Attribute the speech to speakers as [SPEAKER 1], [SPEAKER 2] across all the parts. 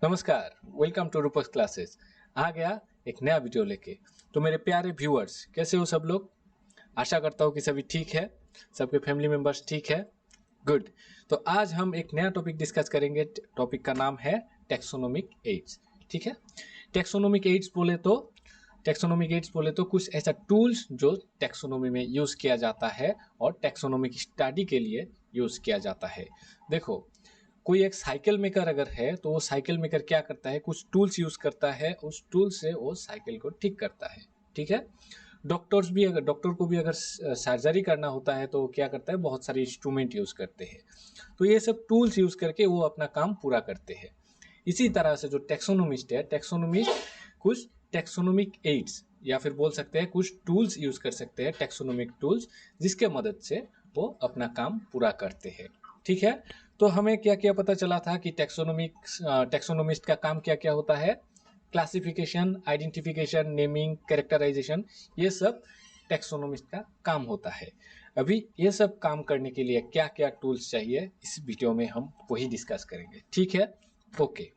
[SPEAKER 1] नमस्कार, welcome to रूपक classes. आ गया एक नया वीडियो लेके। तो मेरे प्यारे व्यूअर्स, कैसे हो सब लोग? आशा करता हूँ कि सभी ठीक है, सबके फैमिली मेंबर्स ठीक है। गुड। तो आज हम एक नया टॉपिक डिस्कस करेंगे। टॉपिक का नाम है टैक्सोनॉमिक एड्स। ठीक है। टैक्सोनॉमिक एड्स बोले तो कुछ ऐसा टूल्स जो टैक्सोनॉमी में यूज़ किया जाता है और टैक्सोनॉमिक स्टडी के लिए यूज़ किया जाता है। देखो, कोई एक साइकिल मेकर अगर है तो वो साइकिल मेकर क्या करता है, कुछ टूल्स यूज करता है, उस टूल से वो साइकिल को ठीक करता है। ठीक है। डॉक्टर को भी अगर सर्जरी करना होता है तो क्या करता है, बहुत सारे इंस्ट्रूमेंट यूज करते हैं। तो ये सब टूल्स यूज करके वो अपना काम पूरा करते हैं। इसी तरह से जो टैक्सोनोमिस्ट कुछ टैक्सोनोमिक एड्स या फिर बोल सकते हैं कुछ टूल्स यूज कर सकते हैं, टैक्सोनोमिक टूल्स, जिसके मदद से वो अपना काम पूरा करते हैं। ठीक है। तो हमें क्या क्या पता चला था कि टैक्सोनोमिस्ट का काम क्या क्या होता है? क्लासिफिकेशन, आइडेंटिफिकेशन, नेमिंग, कैरेक्टराइजेशन, ये सब टैक्सोनोमिस्ट का काम होता है। अभी ये सब काम करने के लिए क्या क्या टूल्स चाहिए, इस वीडियो में हम वही डिस्कस करेंगे। ठीक है। ओके।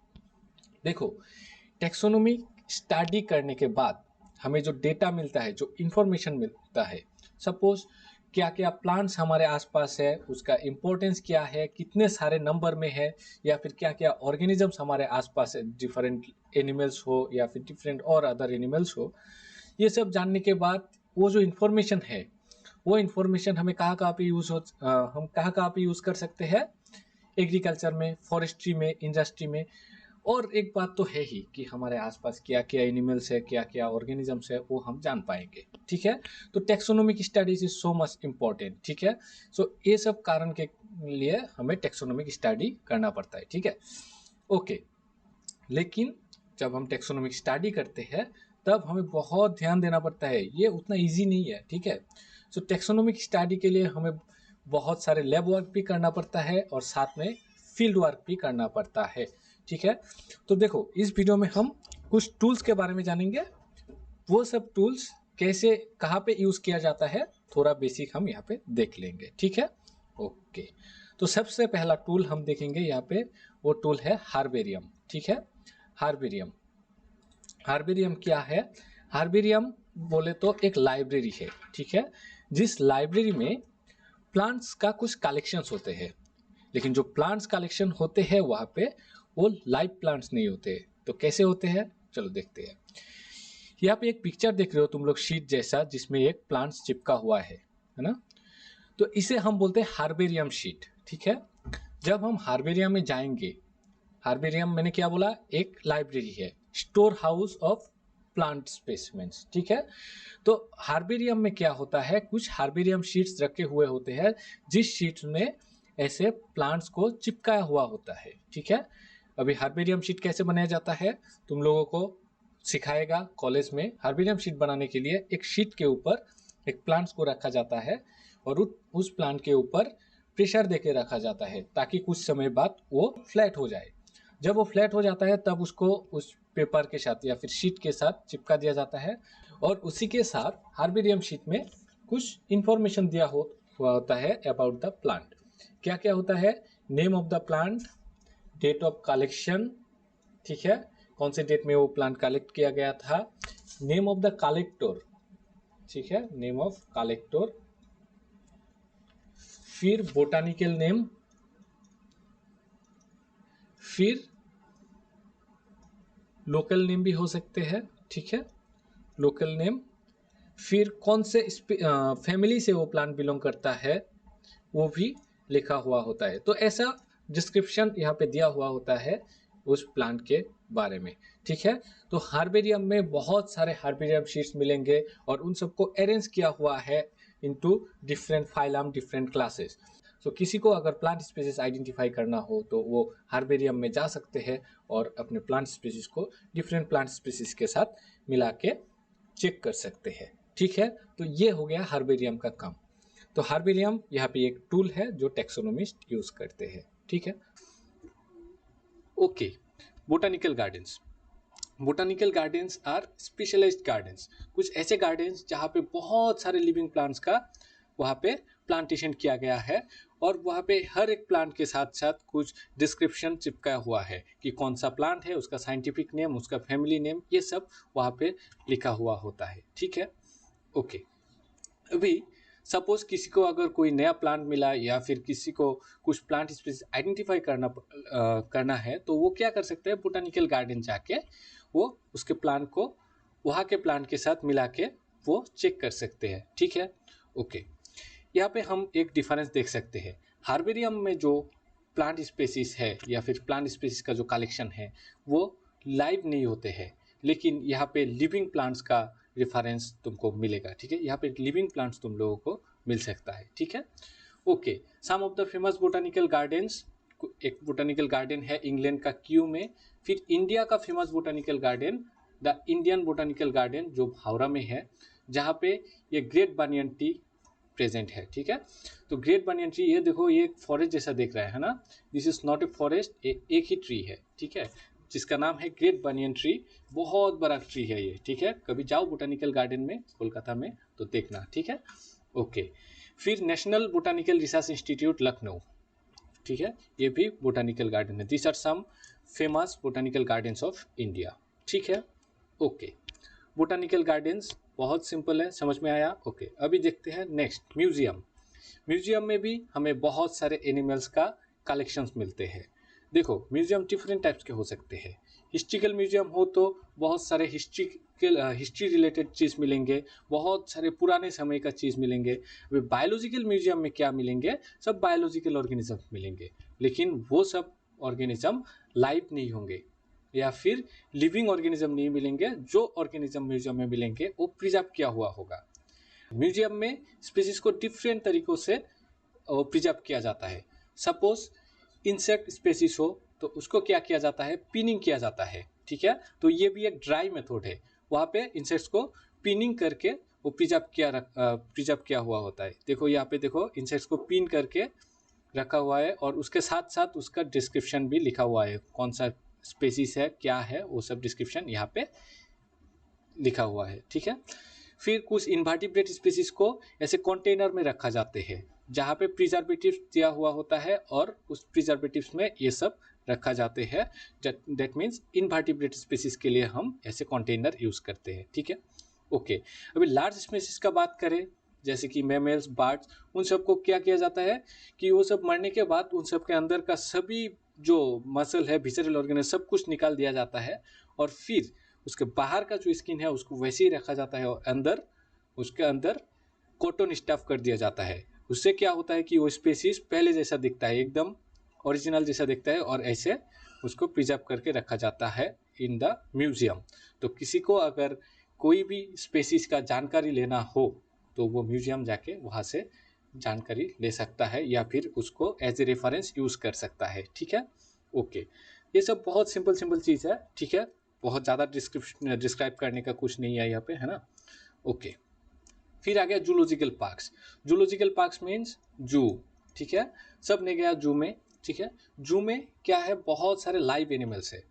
[SPEAKER 1] देखो, टैक्सोनॉमी स्टडी करने के बाद हमें जो डेटा मिलता है, जो इंफॉर्मेशन मिलता है, सपोज क्या क्या प्लांट्स हमारे आसपास है, उसका इम्पोर्टेंस क्या है, कितने सारे नंबर में है, या फिर क्या क्या ऑर्गेनिजम्स हमारे आसपास है, डिफरेंट एनिमल्स हो या फिर डिफरेंट और अदर एनिमल्स हो, ये सब जानने के बाद वो जो इन्फॉर्मेशन है, वो इन्फॉर्मेशन हमें हम कहाँ कहाँ पे यूज़ कर सकते हैं? एग्रीकल्चर में, फॉरेस्ट्री में, इंडस्ट्री में। और एक बात तो है ही कि हमारे आसपास क्या क्या एनिमल्स है, क्या क्या ऑर्गेनिजम्स है, वो हम जान पाएंगे। ठीक है। तो taxonomic studies is so much important. ठीक है। सो ये सब कारण के लिए हमें टेक्सोनोमिक स्टडी करना पड़ता है। ठीक है। ओके। लेकिन जब हम टेक्सोनोमिक स्टडी करते हैं तब हमें बहुत ध्यान देना पड़ता है, ये उतना ईजी नहीं है। ठीक है। सो टेक्सोनोमिक स्टडी के लिए हमें बहुत सारे लैब वर्क भी करना पड़ता है और साथ में फील्ड वर्क भी करना पड़ता है। ठीक है। तो देखो, इस वीडियो में हम कुछ टूल्स के बारे में जानेंगे। वो सब टूल्स कैसे, कहाँ पे यूज़ किया जाता है, थोड़ा बेसिक हम यहाँ पे देख लेंगे। ठीक है। ओके। तो सबसे पहला टूल हम देखेंगे यहाँ पे, वो टूल है हार्बेरियम। ठीक है। हार्बेरियम। हार्बेरियम क्या है? हार्बेरियम बोले तो एक लाइब्रेरी है। ठीक है। जिस लाइब्रेरी में प्लांट्स का कुछ कलेक्शंस होते हैं, लेकिन जो प्लांट्स कलेक्शन होते हैं वहाँ पे वो लाइव प्लांट्स नहीं होते। तो कैसे होते हैं, चलो देखते हैं। यहाँ पे एक पिक्चर देख रहे हो तुम लोग, शीट जैसा, जिसमें एक प्लांट्स चिपका हुआ है ना? तो इसे हम बोलते हैं हार्बेरियम शीट। ठीक है। जब हम हार्बेरियम में जाएंगे, हार्बेरियम मैंने क्या बोला, एक लाइब्रेरी है, store house of plant specimens. ठीक है। तो हार्बेरियम में क्या होता है, कुछ हार्बेरियम शीट्स रखे हुए होते हैं, जिस शीट में ऐसे प्लांट्स को चिपकाया हुआ होता है। ठीक है। अभी हार्बेरियम शीट कैसे बनाया जाता है तुम लोगों को सिखाएगा कॉलेज में। हार्बेरियम शीट बनाने के लिए एक शीट के ऊपर एक प्लांट्स को रखा जाता है और उस प्लांट के ऊपर प्रेशर देके रखा जाता है ताकि कुछ समय बाद वो फ्लैट हो जाए। जब वो फ्लैट हो जाता है तब उसको उस पेपर के साथ या फिर शीट के साथ चिपका दिया जाता है और उसी के साथ हार्बेरियम शीट में कुछ इंफॉर्मेशन हुआ होता है अबाउट द प्लांट। क्या क्या होता है? Name of the plant, date of collection, ठीक है, कौन से डेट में वो प्लांट कलेक्ट किया गया था, नेम ऑफ द कलेक्टर, ठीक है, नेम ऑफ कलेक्टर, फिर बोटानिकल नेम, फिर लोकल नेम भी हो सकते हैं। ठीक है, लोकल नेम, फिर कौन से फैमिली से वो प्लांट बिलोंग करता है वो भी लिखा हुआ होता है। तो ऐसा डिस्क्रिप्शन यहाँ पे दिया हुआ होता है उस प्लांट के बारे में। ठीक है। तो हार्बेरियम में बहुत सारे हार्बेरियम शीट्स मिलेंगे और उन सबको अरेंज किया हुआ है into different phylum, different classes. So किसी को अगर प्लांट स्पीसीज आइडेंटिफाई करना हो तो वो हार्बेरियम में जा सकते हैं और अपने प्लांट स्पीसीज को डिफरेंट प्लांट स्पीसीज के साथ मिला के चेक कर सकते हैं। ठीक है। तो ये हो गया हार्बेरियम का काम। तो हार्बेरियम यहाँ पे एक टूल है जो टैक्सोनोमिस्ट यूज करते हैं। ठीक है। Okay. Botanical gardens. Botanical gardens are specialised gardens, कुछ ऐसे गार्डन्स जहाँ पे बहुत सारे लिविंग प्लांट्स का वहाँ पे प्लांटेशन किया गया है और वहाँ पे हर एक प्लांट के साथ साथ कुछ डिस्क्रिप्शन चिपकाया हुआ है कि कौन सा प्लांट है, उसका साइंटिफिक नेम, उसका फैमिली नेम, ये सब वहाँ पे लिखा हुआ होता है। ठीक है, ओके। अभी सपोज किसी को अगर कोई नया प्लांट मिला या फिर किसी को कुछ प्लांट स्पीसीज आइडेंटिफाई करना है, तो वो क्या कर सकते हैं, बोटानिकल गार्डन जाके वो उसके प्लांट को वहाँ के प्लांट के साथ मिला के वो चेक कर सकते हैं। ठीक है, ओके। यहाँ पे हम एक डिफरेंस देख सकते हैं। हार्बेरियम में जो प्लांट स्पेसीज है या फिर प्लांट स्पेसीज का जो कलेक्शन है वो लाइव नहीं होते हैं, लेकिन यहाँ पे लिविंग प्लांट्स का रेफरेंस तुमको मिलेगा। ठीक है, यहाँ पे लिविंग प्लांट्स तुम लोगों को मिल सकता है। ठीक है, okay. Some of the famous botanical gardens, एक बोटानिकल गार्डन है इंग्लैंड का क्यू में। फिर इंडिया का famous botanical garden the Indian botanical garden जो हावड़ा में है, जहाँ पे ये ग्रेट बानियन ट्री प्रेजेंट है। ठीक है, तो ग्रेट बानियन ट्री, ये देखो, ये एक फॉरेस्ट जैसा देख रहा है ना। This is not a forest, एक ही ट्री है। ठीक है, जिसका नाम है ग्रेट बानियन ट्री। बहुत बड़ा ट्री है ये। ठीक है, कभी जाओ बोटानिकल गार्डन में कोलकाता में तो देखना। ठीक है, ओके। फिर National Botanical Research Institute Lucknow, ठीक है, ये भी बोटानिकल गार्डन है। This are some famous botanical gardens of India. ठीक है, ओके। बोटानिकल गार्डन्स बहुत सिंपल है, समझ में आया। ओके, अभी देखते हैं नेक्स्ट म्यूजियम। म्यूजियम में भी हमें बहुत सारे एनिमल्स का कलेक्शंस मिलते हैं। देखो, म्यूजियम डिफरेंट टाइप्स के हो सकते हैं। हिस्ट्रिकल म्यूजियम हो तो बहुत सारे हिस्ट्री रिलेटेड चीज़ मिलेंगे, बहुत सारे पुराने समय का चीज़ मिलेंगे। वे बायोलॉजिकल म्यूजियम में क्या मिलेंगे, सब बायोलॉजिकल ऑर्गेनिज्म मिलेंगे, लेकिन वो सब ऑर्गेनिज्म लाइव नहीं होंगे या फिर लिविंग ऑर्गेनिज्म नहीं मिलेंगे। जो ऑर्गेनिज्म म्यूजियम में मिलेंगे वो प्रिजर्व किया हुआ होगा। म्यूजियम में स्पीसीज को डिफरेंट तरीकों से प्रिजर्व किया जाता है। सपोज इंसेक्ट स्पीसीज हो तो उसको क्या किया जाता है, पिनिंग किया जाता है। ठीक है, तो ये भी एक ड्राई मेथड है। वहाँ पे इंसेक्ट्स को पिनिंग करके वो प्रिजर्व किया हुआ होता है। देखो यहाँ पे, देखो इंसेक्ट्स को पिन करके रखा हुआ है और उसके साथ साथ उसका डिस्क्रिप्शन भी लिखा हुआ है, कौन सा स्पेसीज है, क्या है, वो सब डिस्क्रिप्शन यहाँ पे लिखा हुआ है। ठीक है, फिर कुछ इन्वर्टिब्रेट स्पीसीज को ऐसे कंटेनर में रखा जाते हैं जहाँ पे प्रिजर्वेटिव दिया हुआ होता है और उस प्रिजर्वेटिव्स में ये सब रखा जाते हैं। दैट मीन्स इन्वर्टिब्रेट स्पीसीज के लिए हम ऐसे कंटेनर यूज़ करते हैं। ठीक है, ओके। अभी लार्ज स्पीसीज का बात करें, जैसे कि मैमल्स, बर्ड्स, उन सबको क्या किया जाता है कि वो सब मरने के बाद उन सब के अंदर का सभी जो मसल है, विसरल ऑर्गेन, सब कुछ निकाल दिया जाता है और फिर उसके बाहर का जो स्किन है उसको वैसे ही रखा जाता है और अंदर उसके अंदर कॉटन स्टफ कर दिया जाता है। उससे क्या होता है कि वो स्पेसीज पहले जैसा दिखता है, एकदम ओरिजिनल जैसा दिखता है और ऐसे उसको प्रिजर्व करके रखा जाता है इन द म्यूजियम। तो किसी को अगर कोई भी स्पेसीज का जानकारी लेना हो तो वो म्यूजियम जाके वहाँ से जानकारी ले सकता है या फिर उसको एज ए रेफरेंस यूज़ कर सकता है। ठीक है, ओके। ये सब बहुत सिंपल चीज़ है। ठीक है, बहुत ज़्यादा डिस्क्राइब करने का कुछ नहीं है यहाँ पे, है ना। ओके, फिर आ गया zoological parks. Zoological parks means जू। ठीक है, सब ने गया जू में। ठीक है, जू में क्या है, बहुत सारे लाइव एनिमल्स है,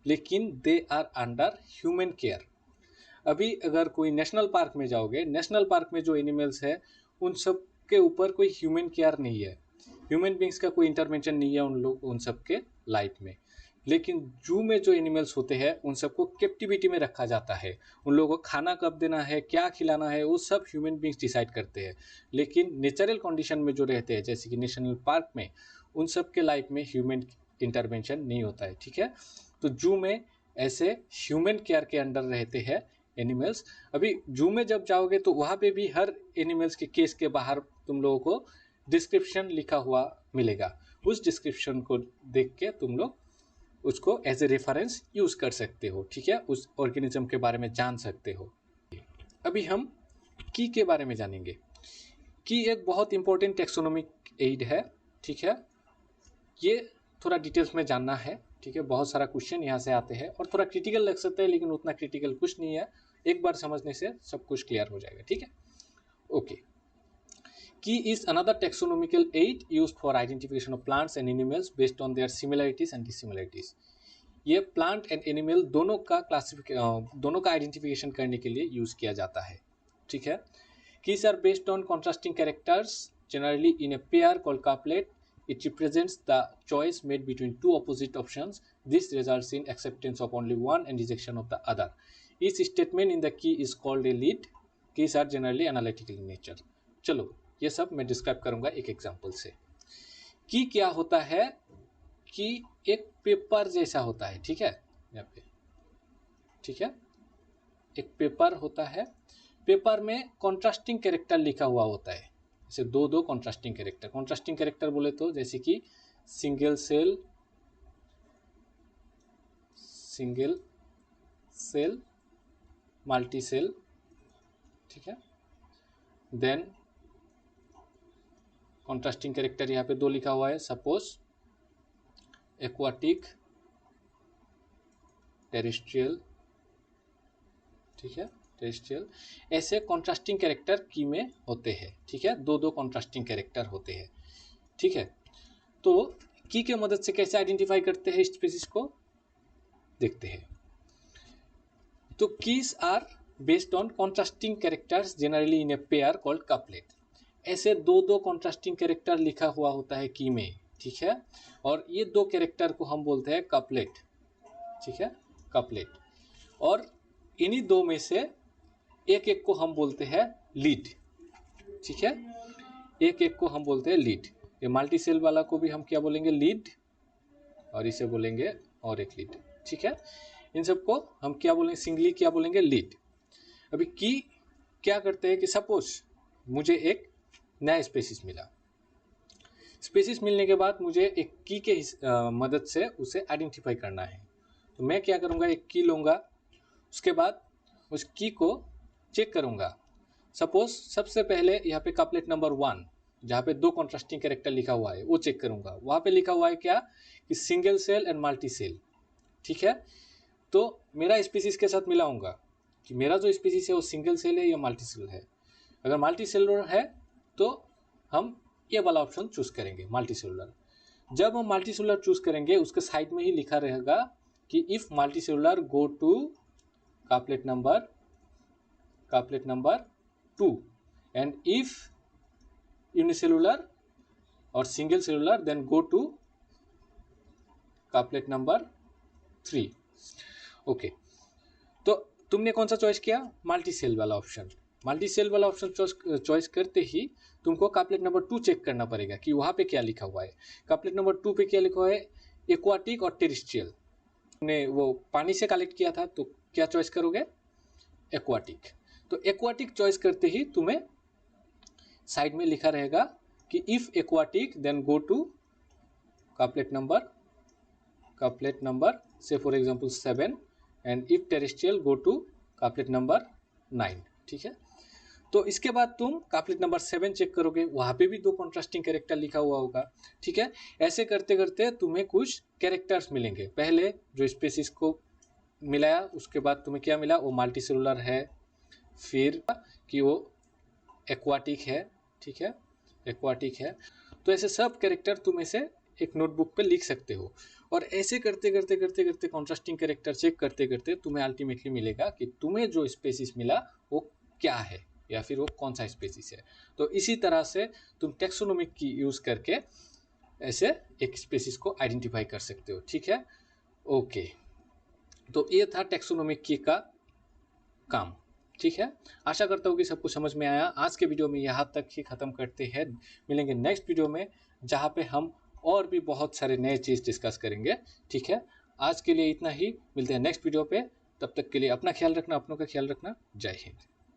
[SPEAKER 1] लेकिन they are under human care. अभी अगर कोई नेशनल पार्क में जाओगे, नेशनल पार्क में जो एनिमल्स है उन सब के ऊपर कोई ह्यूमन केयर नहीं है, ह्यूमन बींग्स का कोई इंटरवेंशन नहीं है उन सब के लाइफ में। लेकिन जू में जो एनिमल्स होते हैं उन सबको कैप्टिविटी में रखा जाता है। उन लोगों को खाना कब देना है, क्या खिलाना है, वो सब ह्यूमन बींग्स डिसाइड करते हैं। लेकिन नेचुरल कंडीशन में जो रहते हैं, जैसे कि नेशनल पार्क में, उन सब के लाइफ में ह्यूमन इंटरवेंशन नहीं होता है। ठीक है, तो जू में ऐसे ह्यूमन केयर के अंडर रहते हैं एनिमल्स। अभी जू में जब जाओगे तो वहाँ पे भी हर एनिमल्स के केस के बाहर तुम लोगों को डिस्क्रिप्शन लिखा हुआ मिलेगा। उस डिस्क्रिप्शन को देख के तुम लोग उसको एज ए रेफरेंस यूज़ कर सकते हो। ठीक है, उस ऑर्गेनिज्म के बारे में जान सकते हो। अभी हम की के बारे में जानेंगे। की एक बहुत इंपॉर्टेंट टेक्सोनोमिक एड है। ठीक है, ये थोड़ा डिटेल्स में जानना है। ठीक है, बहुत सारा क्वेश्चन यहाँ से आते हैं और थोड़ा क्रिटिकल लग सकता है, लेकिन उतना क्रिटिकल कुछ नहीं है, एक बार समझने से सब कुछ क्लियर हो जाएगा। ठीक है, okay. Key is another taxonomical aid used for identification of plants and animals based on their similarities and dissimilarities. ये प्लांट एंड एनिमल दोनों का आइडेंटिफिकेशन करने के लिए यूज़ किया जाता है। ठीक है, keys are based on contrasting characters generally in a pair called couplet. It represents the choice made between two opposite options. This results in acceptance of only one and rejection of the other. Each statement in the key is called a lead. Keys are generally analytical in nature. चलो ये सब मैं describe करूंगा एक example से। की क्या होता है कि एक पेपर जैसा होता है, ठीक है, यहाँ पे, ठीक है, एक पेपर होता है। पेपर में कॉन्ट्रास्टिंग कैरेक्टर लिखा हुआ होता है, जैसे दो कॉन्ट्रास्टिंग कैरेक्टर। कॉन्ट्रास्टिंग कैरेक्टर बोले तो जैसे कि सिंगल सेल, मल्टी सेल, ठीक है। देन कॉन्ट्रास्टिंग कैरेक्टर यहाँ पे दो लिखा हुआ है, सपोज एक्वाटिक, टेरेस्ट्रियल, ठीक है, टेरेस्ट्रियल। ऐसे कॉन्ट्रास्टिंग कैरेक्टर की में होते हैं, ठीक है, दो कॉन्ट्रास्टिंग कैरेक्टर होते हैं, ठीक है। तो की के मदद से कैसे आइडेंटिफाई करते हैं स्पीसीज को, देखते हैं। तो keys are based on contrasting characters generally in a pair called couplet. ऐसे दो कॉन्ट्रास्टिंग कैरेक्टर लिखा हुआ होता है की में, ठीक है, और ये दो कैरेक्टर को हम बोलते हैं कपलेट, ठीक है, कपलेट। और इन्हीं दो में से एक को हम बोलते हैं लीड, ठीक है, एक को हम बोलते हैं लीड। ये मल्टी सेल वाला को भी हम क्या बोलेंगे, लीड, और इसे बोलेंगे और एक लीड, ठीक है। इन सबको हम क्या बोलेंगे, सिंगली क्या बोलेंगे, लीड। अभी की क्या करते हैं कि सपोज मुझे एक नया स्पीसीज मिला। स्पीसीज मिलने के बाद मुझे एक की के मदद से उसे आइडेंटिफाई करना है। तो मैं क्या करूँगा, एक की लूँगा, उसके बाद उस की को चेक करूँगा। सपोज सबसे पहले यहाँ पे कपलेट नंबर 1 जहाँ पे दो कॉन्ट्रास्टिंग कैरेक्टर लिखा हुआ है वो चेक करूँगा। वहाँ पे लिखा हुआ है क्या कि single cell and multi cell, ठीक है। तो मेरा स्पीसीज के साथ मिलाऊंगा कि मेरा जो स्पीसीज है वो सिंगल सेल है या मल्टी सेल है। अगर मल्टी सेलुलर है तो हम ये वाला ऑप्शन चूज करेंगे, मल्टी सेलुलर। जब हम मल्टी सेलुलर चूज करेंगे उसके साइड में ही लिखा रहेगा कि if multi cellular go to couplet number 2 and if unicellular और single cellular then go to couplet number 3। Okay, तो तुमने कौन सा चॉइस किया, मल्टी सेल वाला ऑप्शन। मल्टी सेल वाला ऑप्शन चॉइस करते ही तुमको कपलेट नंबर 2 चेक करना पड़ेगा कि वहाँ पे क्या लिखा हुआ है। कपलेट नंबर 2 पे क्या लिखा हुआ है, एक्वाटिक और टेरेस्ट्रियल। तुमने वो पानी से कलेक्ट किया था तो क्या चॉइस करोगे, एक्वाटिक। तो एक्वाटिक चॉइस करते ही तुम्हें साइड में लिखा रहेगा कि if aquatic then go to couplet number से for example 7 and if terrestrial go to couplet number 9, ठीक है। तो इसके बाद तुम कपलेट नंबर 7 चेक करोगे, वहाँ पे भी दो कॉन्ट्रास्टिंग कैरेक्टर लिखा हुआ होगा, ठीक है। ऐसे करते करते तुम्हें कुछ कैरेक्टर्स मिलेंगे। पहले जो स्पीसीज को मिलाया उसके बाद तुम्हें क्या मिला, वो मल्टी सेलुलर है, फिर कि वो एक्वाटिक है, ठीक है, एक्वाटिक है। तो ऐसे सब कैरेक्टर तुम ऐसे एक नोटबुक पे लिख सकते हो। और ऐसे करते करते कॉन्ट्रास्टिंग कैरेक्टर चेक करते करते तुम्हें अल्टीमेटली मिलेगा कि तुम्हें जो स्पीसीज मिला वो क्या है या फिर वो कौन सा स्पीसीज है। तो इसी तरह से तुम टैक्सोनॉमिक की यूज़ करके ऐसे एक स्पीसीज को आइडेंटिफाई कर सकते हो, ठीक है। ओके, तो ये था टैक्सोनॉमिक की का काम, ठीक है। आशा करता हूँ कि सबको समझ में आया। आज के वीडियो में यहाँ तक ही ख़त्म करते हैं। मिलेंगे नेक्स्ट वीडियो में जहाँ पे हम और भी बहुत सारे नए चीज़ डिस्कस करेंगे, ठीक है। आज के लिए इतना ही, मिलते हैं नेक्स्ट वीडियो पे। तब तक के लिए अपना ख्याल रखना, अपनों का ख्याल रखना। जय हिंद।